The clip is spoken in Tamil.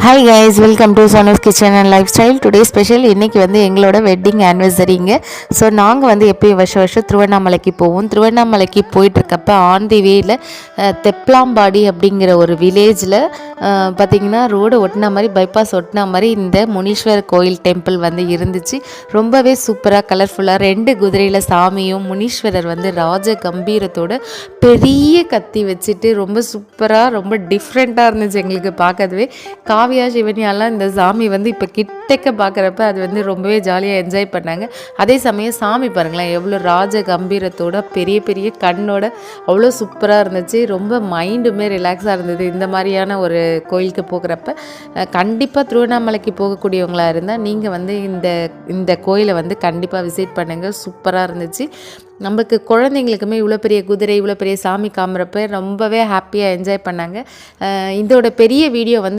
Hi guys, welcome to Sona's kitchen and life style. Today special இன்றைக்கி வந்து எங்களோட வெட்டிங் ஆனிவர்சரிங்க. ஸோ நாங்கள் வந்து எப்போயும் வருஷம் திருவண்ணாமலைக்கு போவோம். திருவண்ணாமலைக்கு போயிட்டுருக்கப்ப ஆன் தி வேயில் தெப்லாம்பாடி அப்படிங்கிற ஒரு வில்லேஜில் பார்த்திங்கன்னா ரோடு ஒட்டின மாதிரி, பைபாஸ் ஒட்டின மாதிரி இந்த முனீஸ்வர் கோயில் டெம்பிள் வந்து இருந்துச்சு. ரொம்பவே சூப்பராக கலர்ஃபுல்லாக 2 குதிரையில் சாமியும் முனீஸ்வரர் வந்து ராஜ கம்பீரத்தோட பெரிய கத்தி வச்சுட்டு ரொம்ப சூப்பராக ரொம்ப டிஃப்ரெண்ட்டாக இருந்துச்சு எங்களுக்கு பார்க்கறதுவே. காவியா சிவனியாலாம் இந்த சாமி வந்து இப்போ கிட்டக்க பார்க்குறப்ப அது வந்து ரொம்பவே ஜாலியாக என்ஜாய் பண்ணாங்க. அதே சமயம் சாமி பாருங்களேன் எவ்வளோ ராஜ கம்பீரத்தோட பெரிய பெரிய கண்ணோட அவ்வளோ சூப்பராக இருந்துச்சு. ரொம்ப மைண்டுமே ரிலாக்ஸாக இருந்தது. இந்த மாதிரியான ஒரு கோயிலுக்கு போகிறப்ப கண்டிப்பாக திருவண்ணாமலைக்கு போகக்கூடியவங்களாக இருந்தால் நீங்கள் வந்து இந்த கோயிலை வந்து கண்டிப்பாக விசிட் பண்ணுங்கள். சூப்பராக இருந்துச்சு. நமக்கு குழந்தைங்களுக்குமே இவ்வளோ பெரிய குதிரை இவ்வளோ பெரிய சாமி காமிறப்ப ரொம்பவே ஹாப்பியாக என்ஜாய் பண்ணாங்க. இதோட பெரிய வீடியோ வந்து